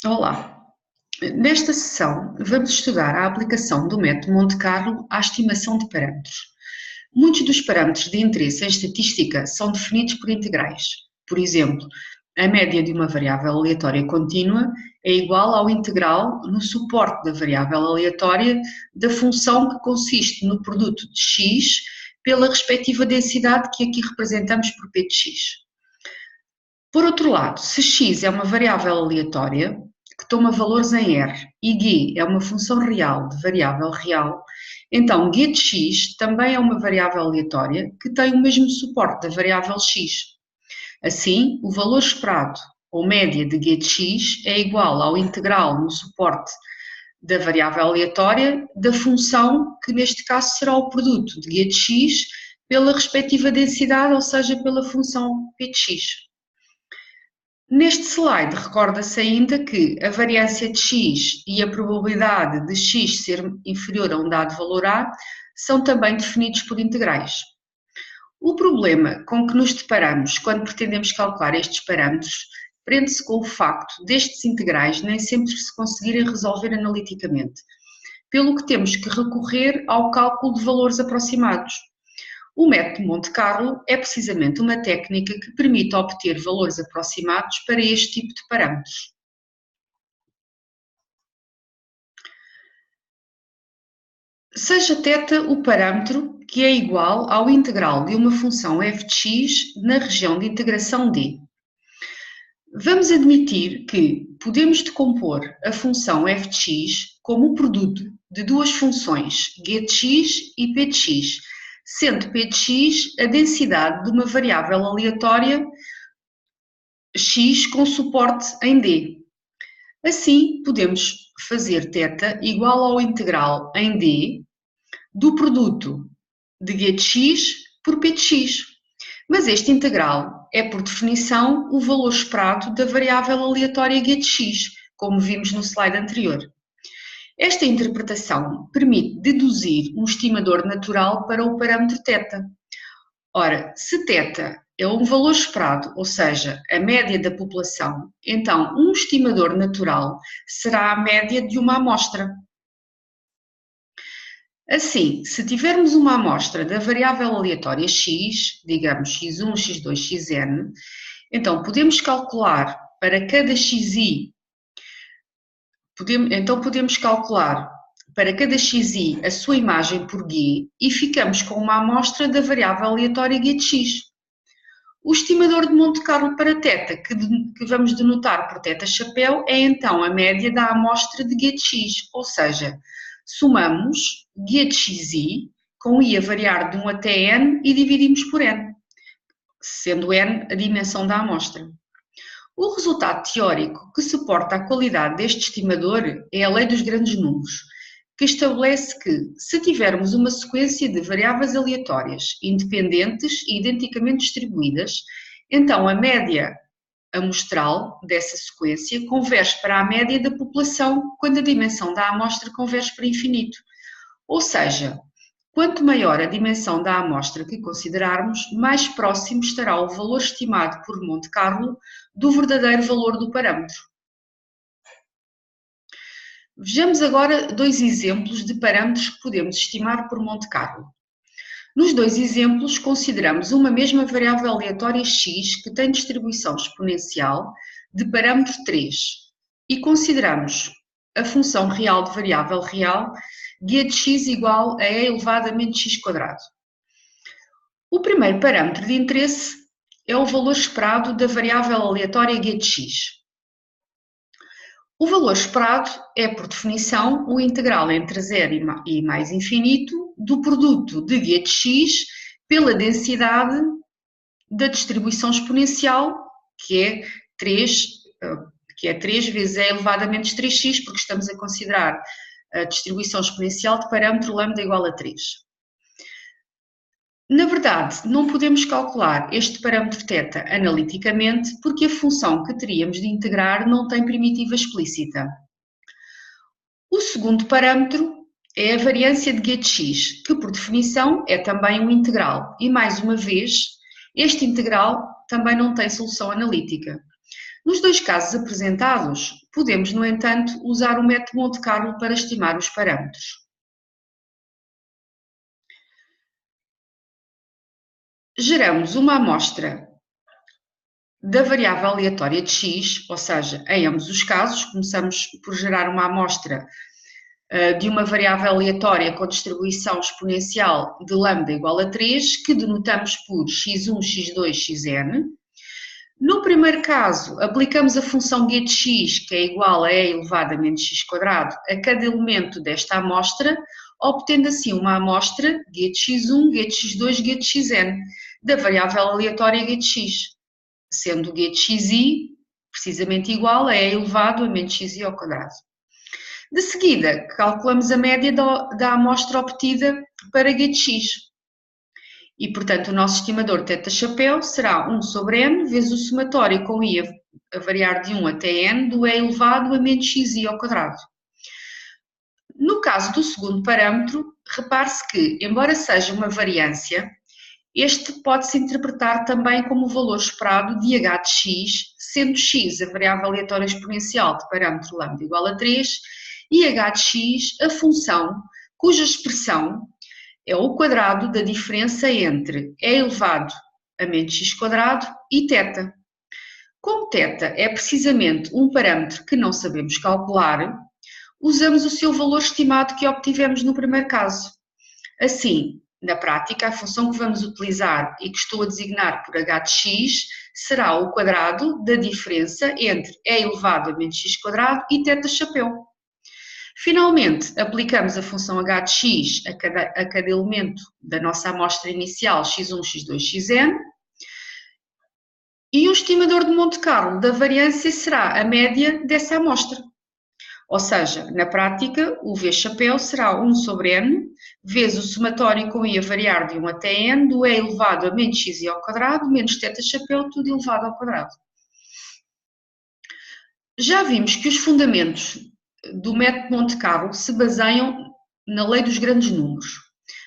Olá! Nesta sessão vamos estudar a aplicação do método Monte Carlo à estimação de parâmetros. Muitos dos parâmetros de interesse em estatística são definidos por integrais. Por exemplo, a média de uma variável aleatória contínua é igual ao integral no suporte da variável aleatória da função que consiste no produto de x pela respectiva densidade que aqui representamos por p de x. Por outro lado, se x é uma variável aleatória, que toma valores em R, e g é uma função real de variável real, então g de x também é uma variável aleatória que tem o mesmo suporte da variável x. Assim, o valor esperado, ou média de g de x, é igual ao integral no suporte da variável aleatória da função que neste caso será o produto de g de x pela respectiva densidade, ou seja, pela função p de x. Neste slide, recorda-se ainda que a variância de x e a probabilidade de x ser inferior a um dado valor A são também definidos por integrais. O problema com que nos deparamos quando pretendemos calcular estes parâmetros prende-se com o facto destes integrais nem sempre se conseguirem resolver analiticamente, pelo que temos que recorrer ao cálculo de valores aproximados. O método Monte Carlo é precisamente uma técnica que permite obter valores aproximados para este tipo de parâmetros. Seja θ o parâmetro que é igual ao integral de uma função f de x na região de integração D. Vamos admitir que podemos decompor a função f de x como o produto de duas funções, g de x e p de x, sendo p de x a densidade de uma variável aleatória x com suporte em D. Assim, podemos fazer θ igual ao integral em D do produto de g de x por p de x. Mas este integral é, por definição, o valor esperado da variável aleatória g de x, como vimos no slide anterior. Esta interpretação permite deduzir um estimador natural para o parâmetro θ. Ora, se θ é um valor esperado, ou seja, a média da população, então um estimador natural será a média de uma amostra. Assim, se tivermos uma amostra da variável aleatória x, digamos x1, x2, xn, então podemos calcular para cada xi, podemos calcular para cada xi a sua imagem por g e ficamos com uma amostra da variável aleatória g de x. O estimador de Monte Carlo para θ, que vamos denotar por θ chapéu, é então a média da amostra de g de x, ou seja, somamos g de xi com i a variar de 1 até n e dividimos por n, sendo n a dimensão da amostra. O resultado teórico que suporta a qualidade deste estimador é a lei dos grandes números, que estabelece que, se tivermos uma sequência de variáveis aleatórias, independentes e identicamente distribuídas, então a média amostral dessa sequência converge para a média da população quando a dimensão da amostra converge para infinito. Ou seja, quanto maior a dimensão da amostra que considerarmos, mais próximo estará o valor estimado por Monte Carlo do verdadeiro valor do parâmetro. Vejamos agora dois exemplos de parâmetros que podemos estimar por Monte Carlo. Nos dois exemplos, consideramos uma mesma variável aleatória x que tem distribuição exponencial de parâmetro 3 e consideramos a função real de variável real g de x igual a e elevado a menos x quadrado. O primeiro parâmetro de interesse é o valor esperado da variável aleatória g de x. O valor esperado é, por definição, o integral entre 0 e mais infinito do produto de g de x pela densidade da distribuição exponencial, que é 3 vezes e elevado a menos 3x, porque estamos a considerar a distribuição exponencial de parâmetro lambda igual a 3. Na verdade, não podemos calcular este parâmetro θ analiticamente porque a função que teríamos de integrar não tem primitiva explícita. O segundo parâmetro é a variância de g de x, que por definição é também um integral e, mais uma vez, este integral também não tem solução analítica. Nos dois casos apresentados, podemos, no entanto, usar o método Monte Carlo para estimar os parâmetros. Geramos uma amostra da variável aleatória de x, ou seja, em ambos os casos, começamos por gerar uma amostra de uma variável aleatória com distribuição exponencial de lambda igual a 3, que denotamos por x1, x2, xn. No primeiro caso, aplicamos a função g de x, que é igual a e elevado a menos x quadrado, a cada elemento desta amostra, obtendo assim uma amostra g de x1, g de x2, g de xn, da variável aleatória g de x, sendo g de xi precisamente igual a e elevado a menos xi ao quadrado. De seguida, calculamos a média da amostra obtida para g de x. E, portanto, o nosso estimador θ-chapéu será 1 sobre n vezes o somatório com i a variar de 1 até n do e elevado a menos xi ao quadrado. No caso do segundo parâmetro, repare-se que, embora seja uma variância, este pode-se interpretar também como o valor esperado de h de x, sendo x a variável aleatória exponencial de parâmetro lambda igual a 3 e h de x a função cuja expressão é o quadrado da diferença entre e elevado a menos x quadrado e θ. Como θ é precisamente um parâmetro que não sabemos calcular, usamos o seu valor estimado que obtivemos no primeiro caso. Assim, na prática, a função que vamos utilizar e que estou a designar por h de x será o quadrado da diferença entre e elevado a menos x quadrado e θ-chapéu. Finalmente, aplicamos a função h de x a cada elemento da nossa amostra inicial x1, x2, xn, e o estimador de Monte Carlo da variância será a média dessa amostra. Ou seja, na prática, o v-chapéu será 1 sobre n, vezes o somatório com i a variar de 1 até n, do e elevado a menos xi ao quadrado, menos θ-chapéu, tudo elevado ao quadrado. Já vimos que os fundamentos do método Monte Carlo se baseiam na lei dos grandes números.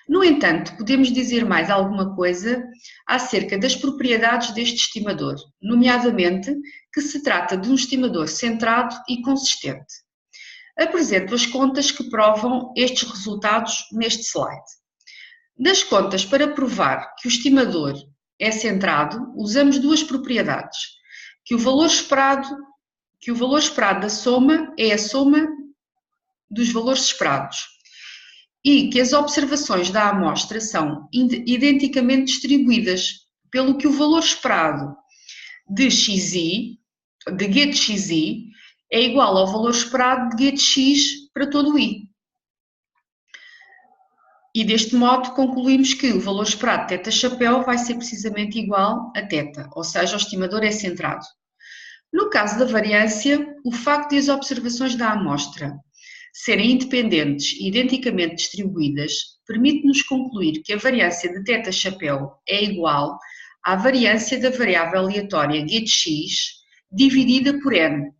No entanto, podemos dizer mais alguma coisa acerca das propriedades deste estimador, nomeadamente que se trata de um estimador centrado e consistente. Apresento as contas que provam estes resultados neste slide. Das contas para provar que o estimador é centrado, usamos duas propriedades, que o valor esperado da soma é a soma dos valores esperados e que as observações da amostra são identicamente distribuídas, pelo que o valor esperado de xi, de g de xi, é igual ao valor esperado de g de x para todo o i. E deste modo concluímos que o valor esperado de θ-chapéu vai ser precisamente igual a θ, ou seja, o estimador é centrado. No caso da variância, o facto de as observações da amostra serem independentes e identicamente distribuídas permite-nos concluir que a variância de θ-chapéu é igual à variância da variável aleatória g de x dividida por n.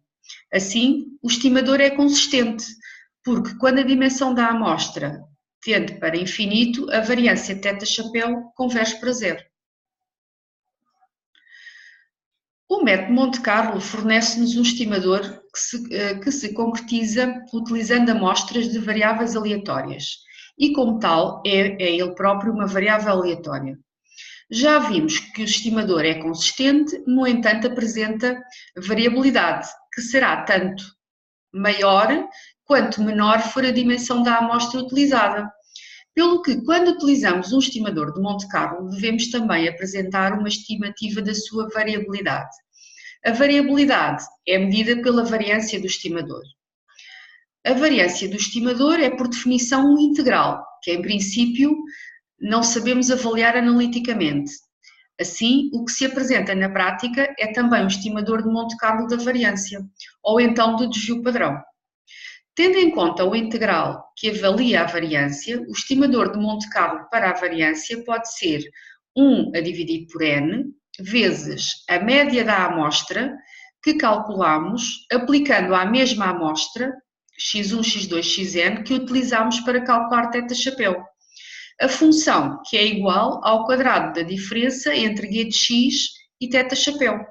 Assim, o estimador é consistente, porque quando a dimensão da amostra tende para infinito, a variância θ-chapéu converge para zero. O método Monte Carlo fornece-nos um estimador que se concretiza utilizando amostras de variáveis aleatórias e, como tal, é ele próprio uma variável aleatória. Já vimos que o estimador é consistente, no entanto apresenta variabilidade, que será tanto maior quanto menor for a dimensão da amostra utilizada. Pelo que, quando utilizamos um estimador de Monte Carlo, devemos também apresentar uma estimativa da sua variabilidade. A variabilidade é medida pela variância do estimador. A variância do estimador é, por definição, um integral, que em princípio não sabemos avaliar analiticamente. Assim, o que se apresenta na prática é também um estimador de Monte Carlo da variância, ou então do desvio padrão. Tendo em conta o integral que avalia a variância, o estimador de Monte Carlo para a variância pode ser 1 a dividir por n, vezes a média da amostra, que calculamos aplicando à mesma amostra, x1, x2, xn, que utilizamos para calcular θ-chapéu. A função que é igual ao quadrado da diferença entre g de x e θ-chapéu.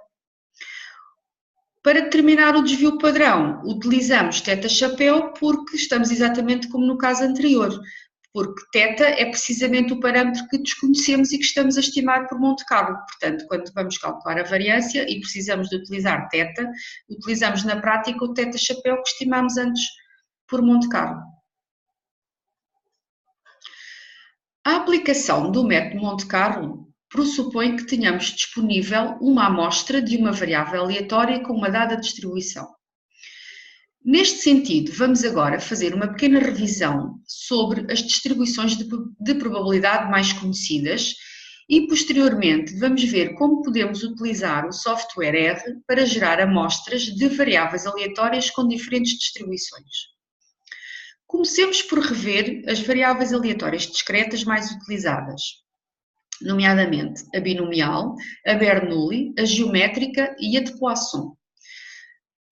Para determinar o desvio padrão, utilizamos θ-chapéu porque estamos exatamente como no caso anterior, porque θ é precisamente o parâmetro que desconhecemos e que estamos a estimar por Monte Carlo. Portanto, quando vamos calcular a variância e precisamos de utilizar θ, utilizamos na prática o θ-chapéu que estimamos antes por Monte Carlo. A aplicação do método Monte Carlo pressupõe que tenhamos disponível uma amostra de uma variável aleatória com uma dada distribuição. Neste sentido, vamos agora fazer uma pequena revisão sobre as distribuições de probabilidade mais conhecidas e, posteriormente, vamos ver como podemos utilizar o software R para gerar amostras de variáveis aleatórias com diferentes distribuições. Comecemos por rever as variáveis aleatórias discretas mais utilizadas, nomeadamente a binomial, a Bernoulli, a geométrica e a de Poisson.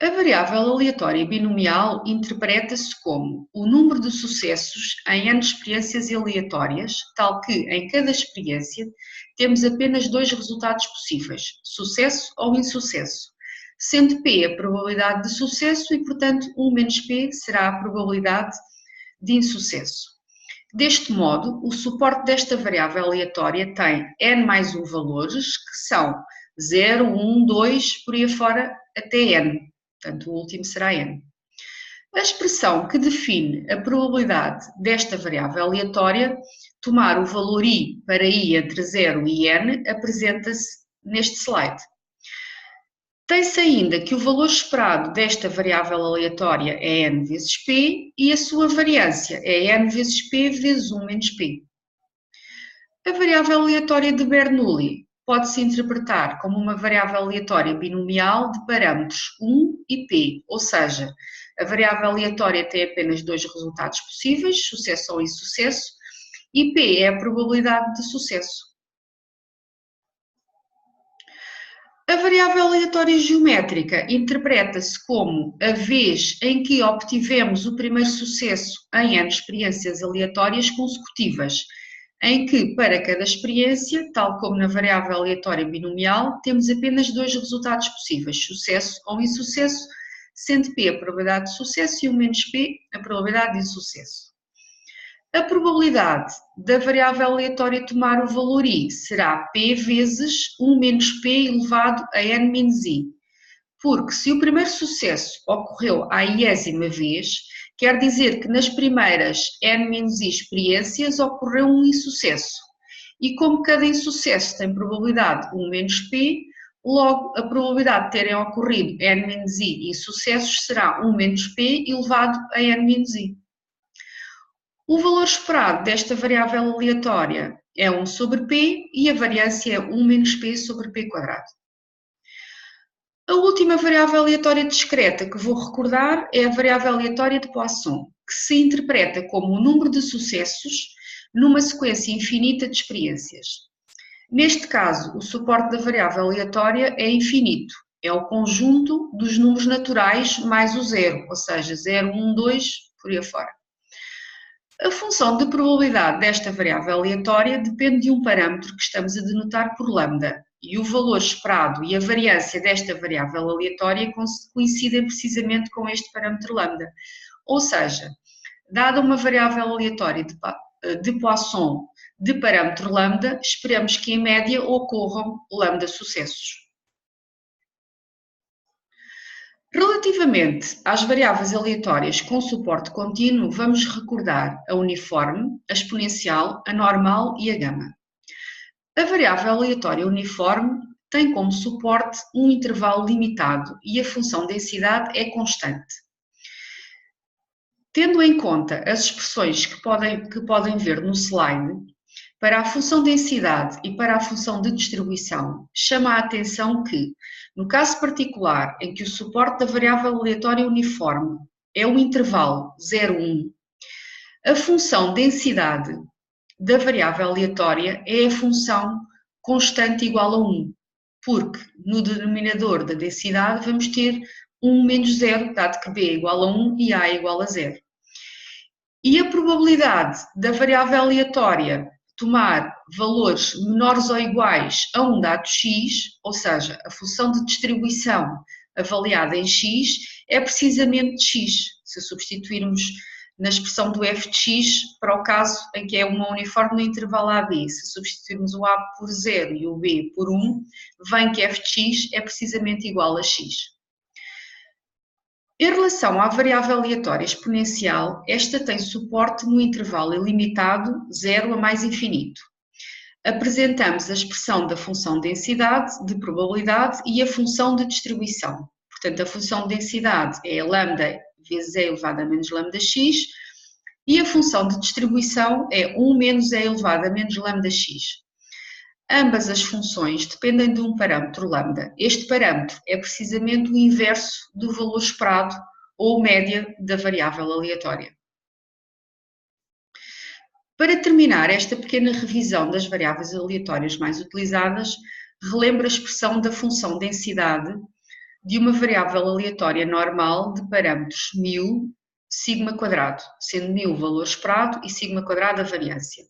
A variável aleatória binomial interpreta-se como o número de sucessos em N experiências aleatórias, tal que em cada experiência temos apenas dois resultados possíveis, sucesso ou insucesso, sendo P a probabilidade de sucesso e, portanto, 1 menos P será a probabilidade de insucesso. Deste modo, o suporte desta variável aleatória tem N mais 1 valores, que são 0, 1, 2, por aí afora até N. Portanto, o último será N. A expressão que define a probabilidade desta variável aleatória, tomar o valor I para I entre 0 e N, apresenta-se neste slide. Tem-se ainda que o valor esperado desta variável aleatória é N vezes P e a sua variância é N vezes P vezes 1 menos P. A variável aleatória de Bernoulli pode-se interpretar como uma variável aleatória binomial de parâmetros 1 e P, ou seja, a variável aleatória tem apenas dois resultados possíveis, sucesso ou insucesso, e P é a probabilidade de sucesso. A variável aleatória geométrica interpreta-se como a vez em que obtivemos o primeiro sucesso em N experiências aleatórias consecutivas, em que, para cada experiência, tal como na variável aleatória binomial, temos apenas dois resultados possíveis, sucesso ou insucesso, sendo P a probabilidade de sucesso e 1 menos P a probabilidade de insucesso. A probabilidade da variável aleatória tomar o valor I será P vezes 1 menos P elevado a N menos I, porque se o primeiro sucesso ocorreu à iésima vez, quer dizer que nas primeiras N-I experiências ocorreu um insucesso. E como cada insucesso tem probabilidade 1 menos P, logo a probabilidade de terem ocorrido N-I insucessos será 1 menos P elevado a N-I. O valor esperado desta variável aleatória é 1 sobre P e a variância é 1 menos P sobre P quadrado. A última variável aleatória discreta que vou recordar é a variável aleatória de Poisson, que se interpreta como o número de sucessos numa sequência infinita de experiências. Neste caso, o suporte da variável aleatória é infinito, é o conjunto dos números naturais mais o zero, ou seja, 0, 1, 2, por aí afora. A função de probabilidade desta variável aleatória depende de um parâmetro que estamos a denotar por lambda, e o valor esperado e a variância desta variável aleatória coincidem precisamente com este parâmetro lambda. Ou seja, dada uma variável aleatória de Poisson de parâmetro lambda, esperamos que em média ocorram lambda sucessos. Relativamente às variáveis aleatórias com suporte contínuo, vamos recordar a uniforme, a exponencial, a normal e a gama. A variável aleatória uniforme tem como suporte um intervalo limitado e a função densidade é constante. Tendo em conta as expressões que podem ver no slide, para a função densidade e para a função de distribuição, chama a atenção que, no caso particular em que o suporte da variável aleatória uniforme é o intervalo 0, 1, a função densidade da variável aleatória é a função constante igual a 1, porque no denominador da densidade vamos ter 1 menos 0, dado que B é igual a 1 e A é igual a 0. E a probabilidade da variável aleatória tomar valores menores ou iguais a um dado x, ou seja, a função de distribuição avaliada em x é precisamente x. Se substituirmos na expressão do f de x, para o caso em que é uma uniforme no intervalo AB, se substituirmos o A por 0 e o B por 1, vem que f de x é precisamente igual a x. Em relação à variável aleatória exponencial, esta tem suporte no intervalo ilimitado 0 a mais infinito. Apresentamos a expressão da função densidade, de probabilidade e a função de distribuição. Portanto, a função de densidade é lambda vezes e elevado a menos lambda x e a função de distribuição é 1 menos e elevado a menos lambda x. Ambas as funções dependem de um parâmetro lambda. Este parâmetro é precisamente o inverso do valor esperado ou média da variável aleatória. Para terminar esta pequena revisão das variáveis aleatórias mais utilizadas, relembro a expressão da função densidade de uma variável aleatória normal de parâmetros μ, sigma quadrado, sendo μ o valor esperado e sigma quadrado a variância.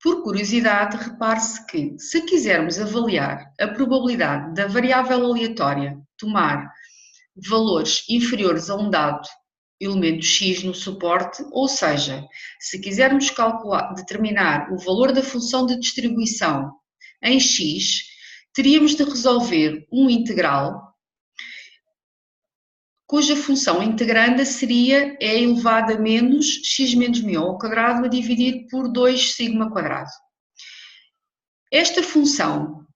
Por curiosidade, repare-se que, se quisermos avaliar a probabilidade da variável aleatória tomar valores inferiores a um dado elemento x no suporte, ou seja, se quisermos determinar o valor da função de distribuição em x, teríamos de resolver um integral cuja função integranda seria e elevado a menos x menos μ ao quadrado a dividir por 2 sigma quadrado. Esta função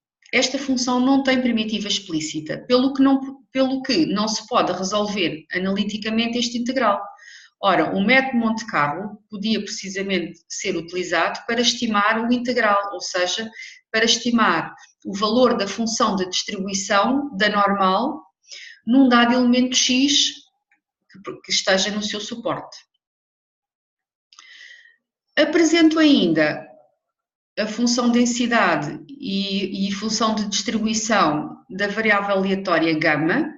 não tem primitiva explícita, pelo que não se pode resolver analiticamente este integral. Ora, o método Monte Carlo podia precisamente ser utilizado para estimar o integral, ou seja, para estimar o valor da função de distribuição da normal num dado elemento x que esteja no seu suporte. Apresento ainda a função densidade e função de distribuição da variável aleatória gama.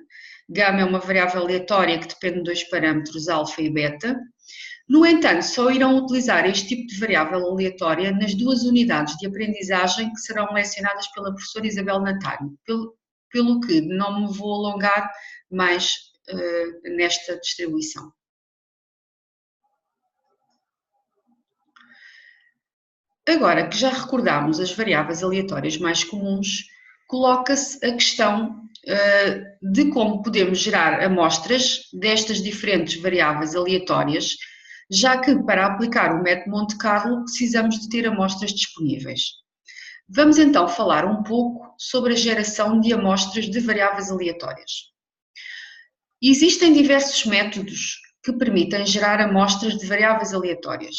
Gama é uma variável aleatória que depende de dois parâmetros alfa e beta. No entanto, só irão utilizar este tipo de variável aleatória nas duas unidades de aprendizagem que serão lecionadas pela professora Isabel Natário, pelo que não me vou alongar mais nesta distribuição. Agora que já recordámos as variáveis aleatórias mais comuns, coloca-se a questão de como podemos gerar amostras destas diferentes variáveis aleatórias, já que para aplicar o método Monte Carlo precisamos de ter amostras disponíveis. Vamos então falar um pouco sobre a geração de amostras de variáveis aleatórias. Existem diversos métodos que permitem gerar amostras de variáveis aleatórias.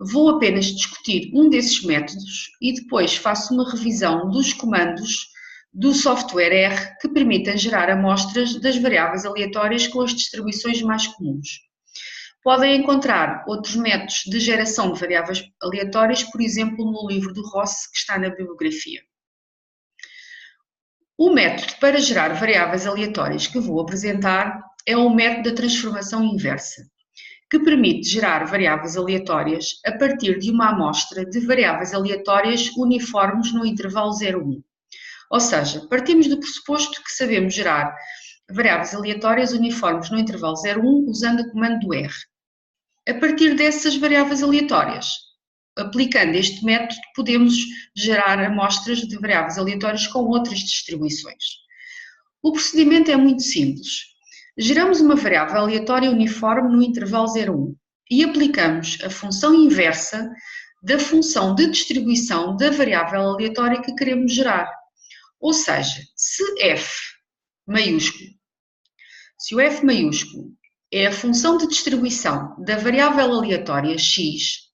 Vou apenas discutir um desses métodos e depois faço uma revisão dos comandos do software R que permitem gerar amostras das variáveis aleatórias com as distribuições mais comuns. Podem encontrar outros métodos de geração de variáveis aleatórias, por exemplo, no livro do Ross, que está na bibliografia. O método para gerar variáveis aleatórias que vou apresentar é o método da transformação inversa, que permite gerar variáveis aleatórias a partir de uma amostra de variáveis aleatórias uniformes no intervalo 0,1. Ou seja, partimos do pressuposto que sabemos gerar variáveis aleatórias uniformes no intervalo 0,1 usando o comando do R. A partir dessas variáveis aleatórias, aplicando este método, podemos gerar amostras de variáveis aleatórias com outras distribuições. O procedimento é muito simples. Geramos uma variável aleatória uniforme no intervalo 0,1 e aplicamos a função inversa da função de distribuição da variável aleatória que queremos gerar. Ou seja, se o f maiúsculo é a função de distribuição da variável aleatória x,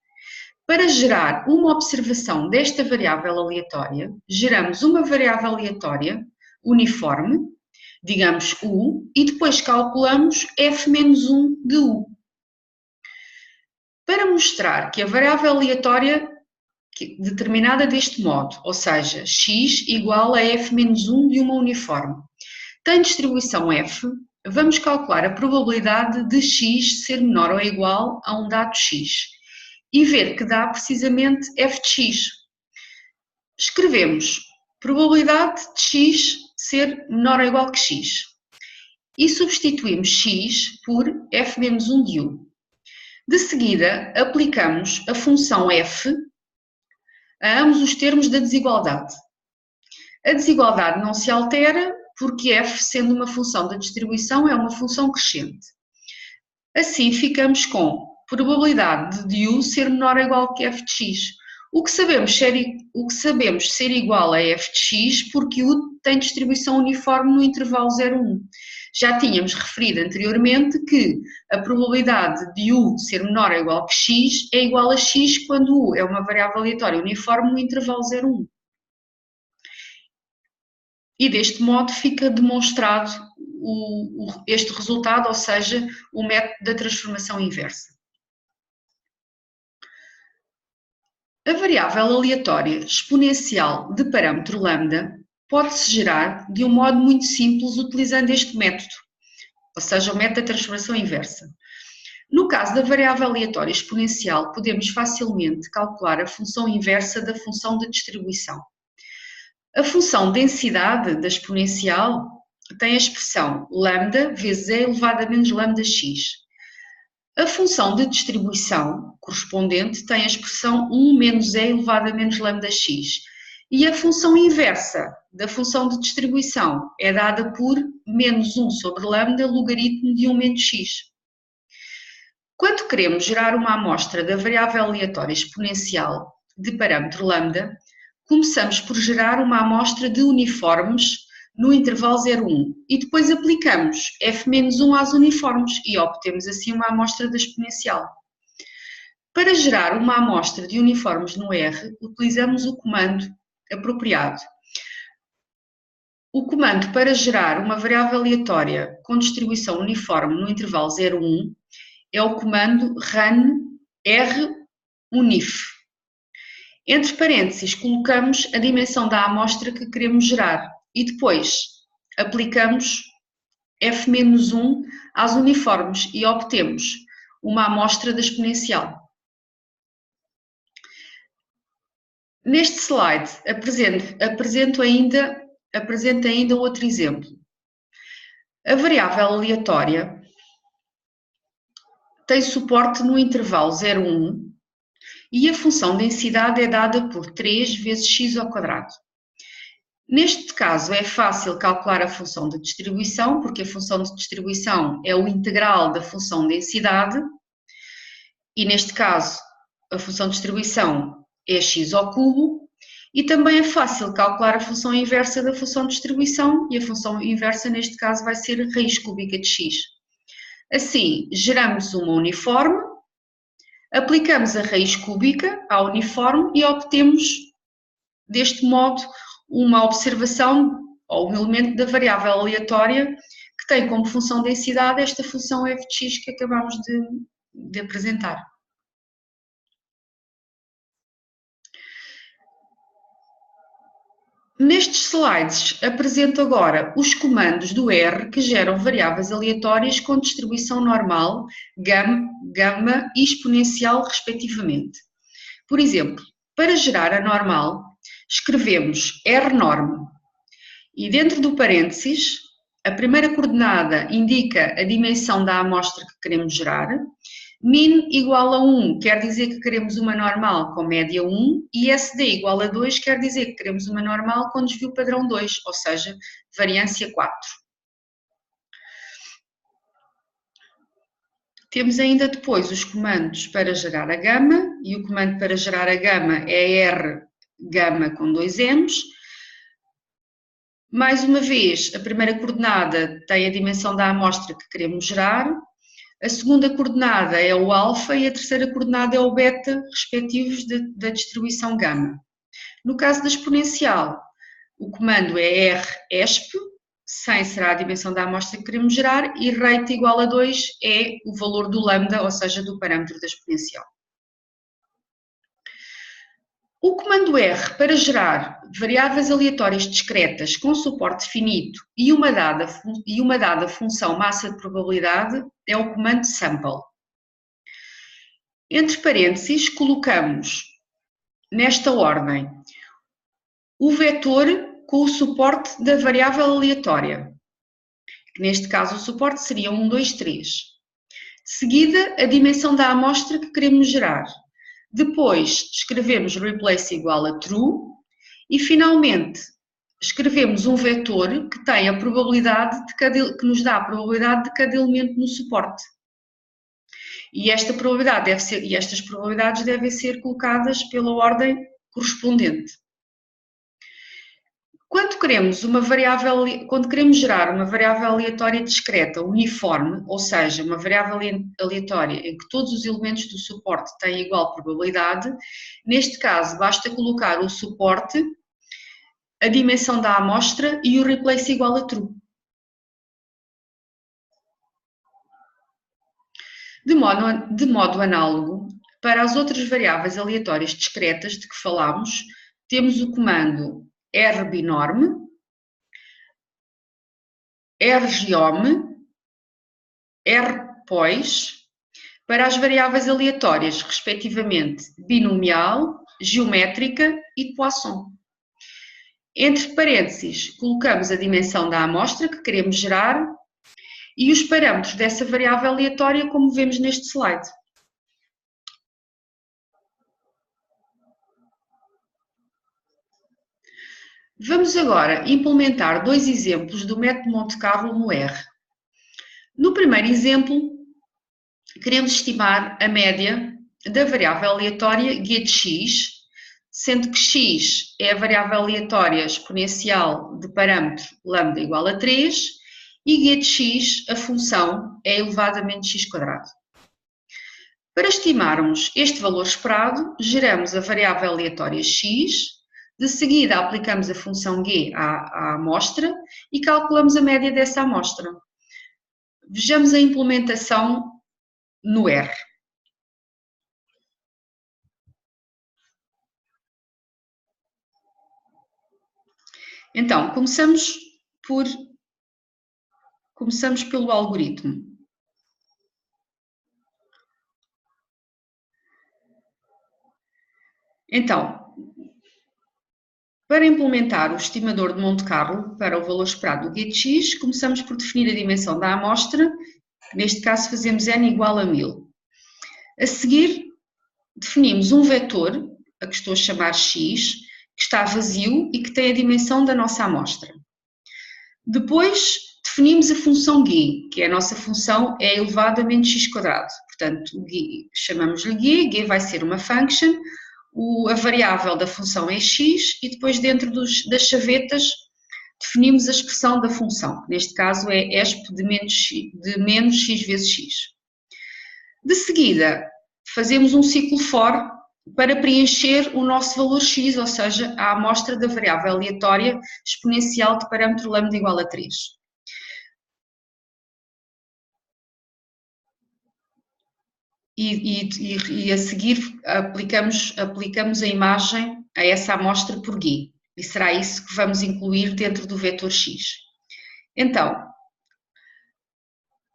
para gerar uma observação desta variável aleatória, geramos uma variável aleatória uniforme, digamos u, e depois calculamos f menos 1 de u. Para mostrar que a variável aleatória determinada deste modo, ou seja, x igual a f menos 1 de uma uniforme, tem distribuição f, vamos calcular a probabilidade de x ser menor ou igual a um dado x e ver que dá precisamente f de x. Escrevemos probabilidade de x ser menor ou igual que x. e substituímos x por f-1 de u. De seguida, aplicamos a função f a ambos os termos da desigualdade. A desigualdade não se altera porque f, sendo uma função da distribuição, é uma função crescente. Assim, ficamos com probabilidade de u ser menor ou igual que f de x. O que sabemos ser igual a f de x porque u tem distribuição uniforme no intervalo 0, 1. Já tínhamos referido anteriormente que a probabilidade de u ser menor ou igual que x é igual a x quando u é uma variável aleatória uniforme no intervalo 0, 1. E deste modo fica demonstrado este resultado, ou seja, o método da transformação inversa. A variável aleatória exponencial de parâmetro lambda pode-se gerar de um modo muito simples utilizando este método, ou seja, o método da transformação inversa. No caso da variável aleatória exponencial, podemos facilmente calcular a função inversa da função de distribuição. A função densidade da exponencial tem a expressão lambda vezes e elevado a menos lambda x. A função de distribuição correspondente tem a expressão 1 menos e elevado a menos lambda x. E a função inversa da função de distribuição é dada por menos 1 sobre lambda logaritmo de 1 menos x. Quando queremos gerar uma amostra da variável aleatória exponencial de parâmetro lambda, começamos por gerar uma amostra de uniformes no intervalo 0, 1 e depois aplicamos f-1 às uniformes e obtemos assim uma amostra da exponencial. Para gerar uma amostra de uniformes no R, utilizamos o comando apropriado. O comando para gerar uma variável aleatória com distribuição uniforme no intervalo 0, 1 é o comando run runif. Entre parênteses, colocamos a dimensão da amostra que queremos gerar e depois aplicamos f-1 às uniformes e obtemos uma amostra da exponencial. Neste slide apresento ainda outro exemplo. A variável aleatória tem suporte no intervalo 0, 1 e a função densidade é dada por 3 vezes x ao quadrado. Neste caso é fácil calcular a função de distribuição, porque a função de distribuição é o integral da função densidade, e neste caso a função de distribuição é x ao cubo, e também é fácil calcular a função inversa da função de distribuição, e a função inversa neste caso vai ser raiz cúbica de x. Assim, geramos uma uniforme, aplicamos a raiz cúbica à uniforme e obtemos, deste modo, uma observação ou um elemento da variável aleatória que tem como função densidade esta função f de x que acabamos de apresentar. Nestes slides apresento agora os comandos do R que geram variáveis aleatórias com distribuição normal, gama e exponencial respectivamente. Por exemplo, para gerar a normal, escrevemos rnorm e dentro do parênteses, a primeira coordenada indica a dimensão da amostra que queremos gerar, min igual a 1 quer dizer que queremos uma normal com média 1 e SD igual a 2 quer dizer que queremos uma normal com desvio padrão 2, ou seja, variância 4. Temos ainda depois os comandos para gerar a gama, e o comando para gerar a gama é R gama com 2 M's. Mais uma vez, a primeira coordenada tem a dimensão da amostra que queremos gerar, a segunda coordenada é o alfa e a terceira coordenada é o beta, respectivos da distribuição gama. No caso da exponencial, o comando é resp, 100 será a dimensão da amostra que queremos gerar, e rate igual a 2 é o valor do lambda, ou seja, do parâmetro da exponencial. O comando R para gerar variáveis aleatórias discretas com suporte finito e uma dada função massa de probabilidade é o comando sample. Entre parênteses, colocamos nesta ordem o vetor com o suporte da variável aleatória. Neste caso, o suporte seria 1, 2, 3. De seguida, a dimensão da amostra que queremos gerar. Depois, escrevemos replace igual a true e, finalmente, escrevemos um vetor que tem a probabilidade que nos dá a probabilidade de cada elemento no suporte. E estas probabilidades devem ser colocadas pela ordem correspondente. Quando queremos gerar uma variável aleatória discreta uniforme, ou seja, uma variável aleatória em que todos os elementos do suporte têm igual probabilidade, neste caso basta colocar o suporte, a dimensão da amostra e o replace igual a true. De modo análogo, para as outras variáveis aleatórias discretas de que falámos, temos o comando rbinorm, rgeom, rpois, para as variáveis aleatórias, respectivamente, binomial, geométrica e Poisson. Entre parênteses, colocamos a dimensão da amostra que queremos gerar e os parâmetros dessa variável aleatória, como vemos neste slide. Vamos agora implementar dois exemplos do método Monte Carlo no R. No primeiro exemplo, queremos estimar a média da variável aleatória g de x, sendo que x é a variável aleatória exponencial de parâmetro lambda igual a 3 e g de x, a função, é elevado a menos x². Para estimarmos este valor esperado, geramos a variável aleatória x, de seguida aplicamos a função g à amostra e calculamos a média dessa amostra. Vejamos a implementação no R. Então, começamos pelo algoritmo. Então, para implementar o estimador de Monte Carlo para o valor esperado do g de x, começamos por definir a dimensão da amostra, neste caso fazemos n igual a 1000. A seguir, definimos um vetor, a que estou a chamar x, que está vazio e que tem a dimensão da nossa amostra. Depois, definimos a função g, que é a nossa função é elevado a menos x². Portanto, chamamos-lhe g vai ser uma function, a variável da função é x e depois dentro das chavetas definimos a expressão da função, que neste caso é exp de menos x vezes x. De seguida, fazemos um ciclo for para preencher o nosso valor x, ou seja, a amostra da variável aleatória exponencial de parâmetro lambda igual a 3. E a seguir aplicamos a imagem a essa amostra por g. E será isso que vamos incluir dentro do vetor x. Então,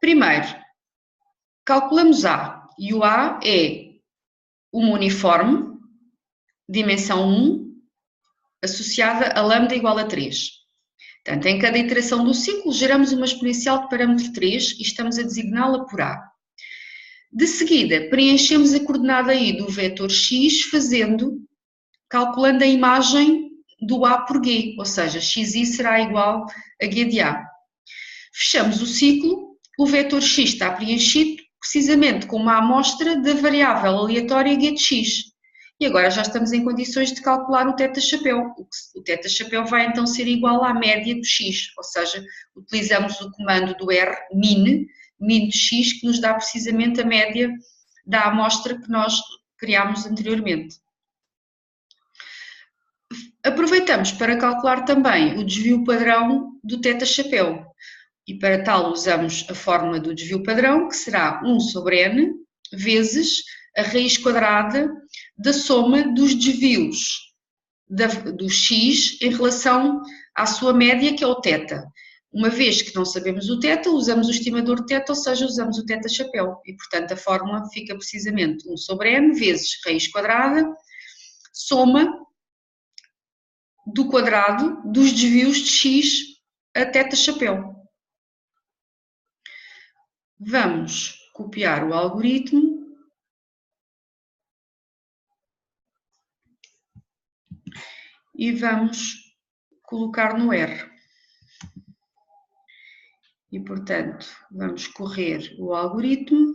primeiro, calculamos A. E o A é uma uniforme, dimensão 1, associada a lambda igual a 3. Portanto, em cada iteração do ciclo, geramos uma exponencial de parâmetro 3 e estamos a designá-la por A. De seguida, preenchemos a coordenada I do vetor x calculando a imagem do A por G, ou seja, xi será igual a G de A. Fechamos o ciclo, o vetor x está preenchido precisamente com uma amostra da variável aleatória G de x. E agora já estamos em condições de calcular o θ-chapéu. O θ-chapéu vai então ser igual à média do x, ou seja, utilizamos o comando do R min de x, que nos dá precisamente a média da amostra que nós criámos anteriormente. Aproveitamos para calcular também o desvio padrão do θ-chapéu. E para tal usamos a fórmula do desvio padrão, que será 1 sobre n vezes a raiz quadrada da soma dos desvios do x em relação à sua média, que é o θ. Uma vez que não sabemos o θ, usamos o estimador de θ, ou seja, usamos o θ-chapéu. E, portanto, a fórmula fica precisamente 1 sobre n vezes raiz quadrada, soma do quadrado dos desvios de x a θ-chapéu. Vamos copiar o algoritmo e vamos colocar no R. E, portanto, vamos correr o algoritmo.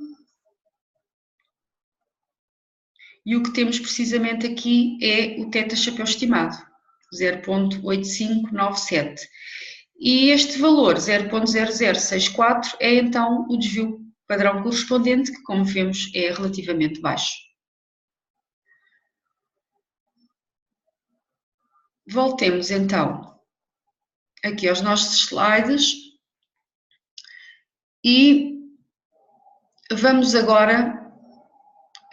E o que temos precisamente aqui é o θ-chapéu estimado, 0,8597. E este valor, 0,0064, é então o desvio padrão correspondente, que, como vemos, é relativamente baixo. Voltemos então aqui aos nossos slides e vamos agora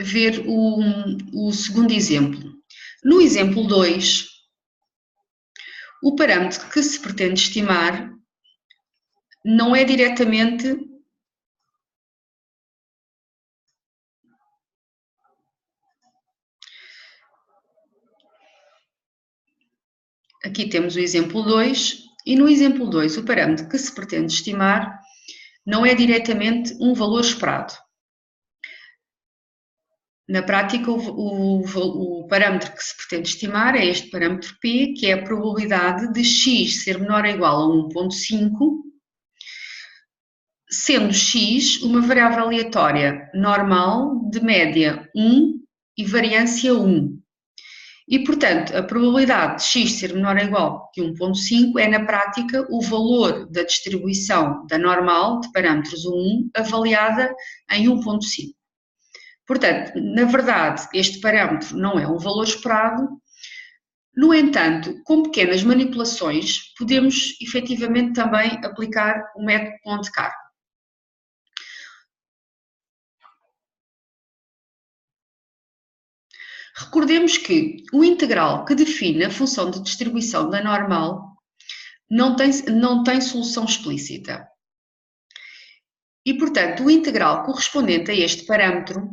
ver o segundo exemplo. No exemplo 2, o parâmetro que se pretende estimar não é diretamente aqui temos o exemplo 2, e no exemplo 2 o parâmetro que se pretende estimar não é diretamente um valor esperado. Na prática, o parâmetro que se pretende estimar é este parâmetro P, que é a probabilidade de x ser menor ou igual a 1,5, sendo x uma variável aleatória normal de média 1 e variância 1. E, portanto, a probabilidade de x ser menor ou igual que 1,5 é, na prática, o valor da distribuição da normal de parâmetros 1 avaliada em 1,5. Portanto, na verdade, este parâmetro não é um valor esperado. No entanto, com pequenas manipulações, podemos efetivamente também aplicar o método Monte Carlo. Recordemos que o integral que define a função de distribuição da normal não tem solução explícita. E, portanto, o integral correspondente a este parâmetro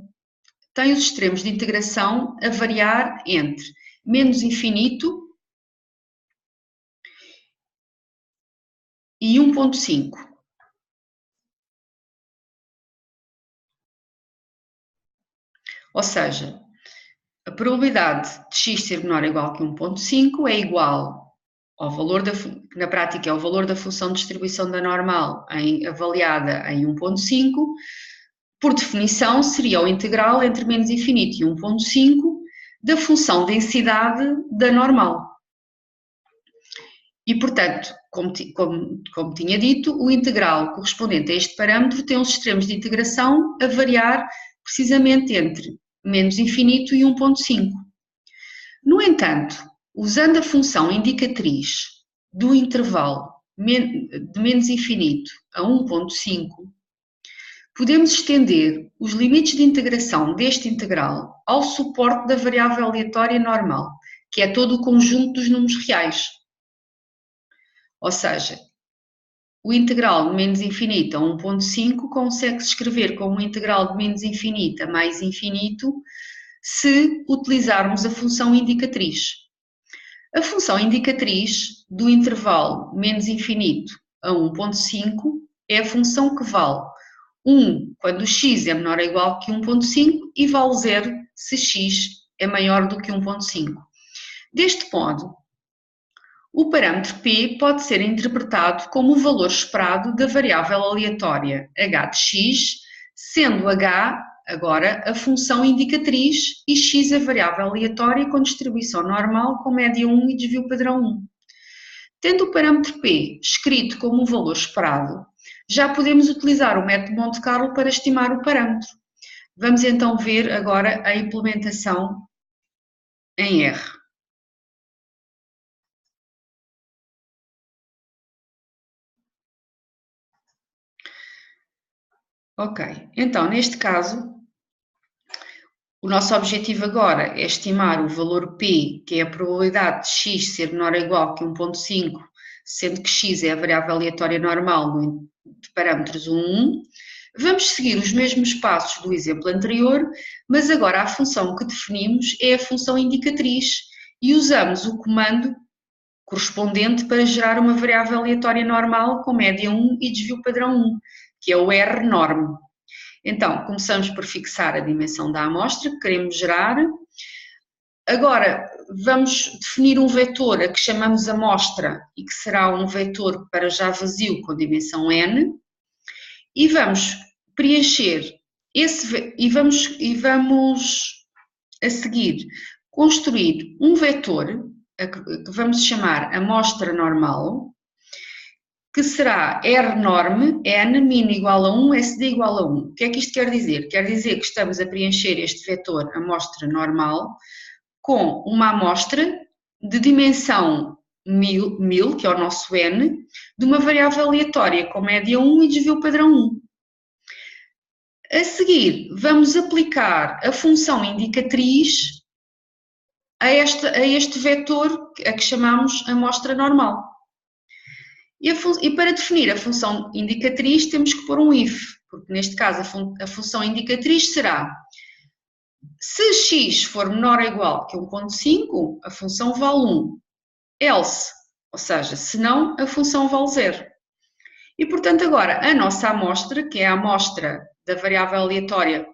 tem os extremos de integração a variar entre menos infinito e 1,5. Ou seja, a probabilidade de x ser menor ou igual que 1,5 é igual ao valor na prática é o valor da função de distribuição da normal avaliada em 1,5. Por definição, seria o integral entre menos infinito e 1,5 da função densidade da normal. E, portanto, como tinha dito, o integral correspondente a este parâmetro tem os extremos de integração a variar precisamente entre menos infinito e 1,5. No entanto, usando a função indicatriz do intervalo de menos infinito a 1,5, podemos estender os limites de integração deste integral ao suporte da variável aleatória normal, que é todo o conjunto dos números reais. Ou seja, o integral de menos infinito a 1,5 consegue-se escrever como integral de menos infinito a mais infinito se utilizarmos a função indicatriz. A função indicatriz do intervalo menos infinito a 1,5 é a função que vale 1 quando x é menor ou igual que 1,5 e vale 0 se x é maior do que 1,5. Deste modo, o parâmetro P pode ser interpretado como o valor esperado da variável aleatória h de x, sendo h agora a função indicatriz e x a variável aleatória com distribuição normal com média 1 e desvio padrão 1. Tendo o parâmetro P escrito como um valor esperado, já podemos utilizar o método Monte Carlo para estimar o parâmetro. Vamos então ver agora a implementação em R. Ok, então neste caso, o nosso objetivo agora é estimar o valor P, que é a probabilidade de x ser menor ou igual que 1,5, sendo que x é a variável aleatória normal de parâmetros 1. Vamos seguir os mesmos passos do exemplo anterior, mas agora a função que definimos é a função indicatriz e usamos o comando correspondente para gerar uma variável aleatória normal com média 1 e desvio padrão 1, que é o R norme. Então, começamos por fixar a dimensão da amostra que queremos gerar. Agora, vamos definir um vetor a que chamamos amostra e que será um vetor para já vazio com dimensão n, e vamos preencher e vamos a seguir construir um vetor que vamos chamar amostra normal, que será R norme, n min igual a 1, SD igual a 1. O que é que isto quer dizer? Quer dizer que estamos a preencher este vetor amostra normal com uma amostra de dimensão 1000, que é o nosso n, de uma variável aleatória com média 1 e desvio padrão 1. A seguir, vamos aplicar a função indicatriz a este vetor a que chamamos amostra normal. E para definir a função indicatriz temos que pôr um if, porque neste caso a função indicatriz será: se x for menor ou igual que 1.5, a função vale 1. Else, ou seja, se não, a função vale 0. E, portanto, agora a nossa amostra, que é a amostra da variável aleatória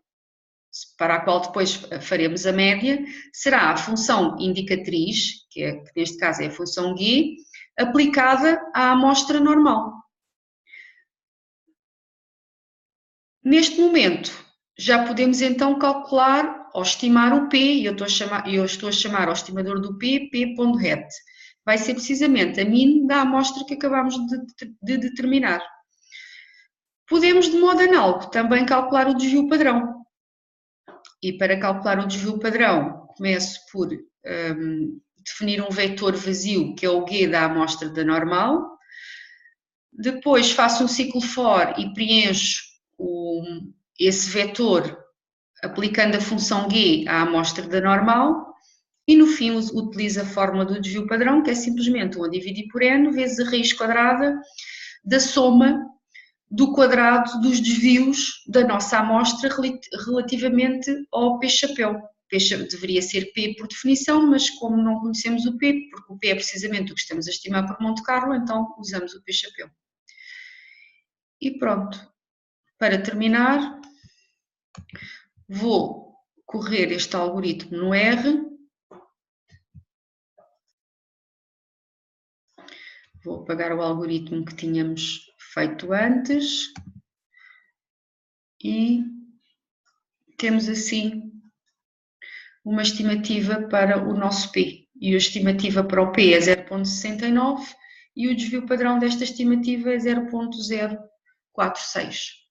para a qual depois faremos a média, será a função indicatriz, que neste caso é a função g, aplicada à amostra normal. Neste momento, já podemos então calcular ou estimar o P, e eu estou a chamar ao estimador do P, P.hat. Vai ser precisamente a min da amostra que acabamos de determinar. Podemos, de modo análogo, também calcular o desvio padrão. E para calcular o desvio padrão, começo por definir um vetor vazio, que é o G da amostra da normal. Depois faço um ciclo for e preencho esse vetor aplicando a função G à amostra da normal. E no fim utilizo a fórmula do desvio padrão, que é simplesmente 1 a dividir por n vezes a raiz quadrada da soma do quadrado dos desvios da nossa amostra relativamente ao P-chapéu. P deveria ser P por definição, mas como não conhecemos o P, porque o P é precisamente o que estamos a estimar por Monte Carlo, então usamos o P-chapéu. E pronto. Para terminar, vou correr este algoritmo no R. Vou apagar o algoritmo que tínhamos feito antes. E temos assim uma estimativa para o nosso P. E a estimativa para o P é 0.69 e o desvio padrão desta estimativa é 0.046.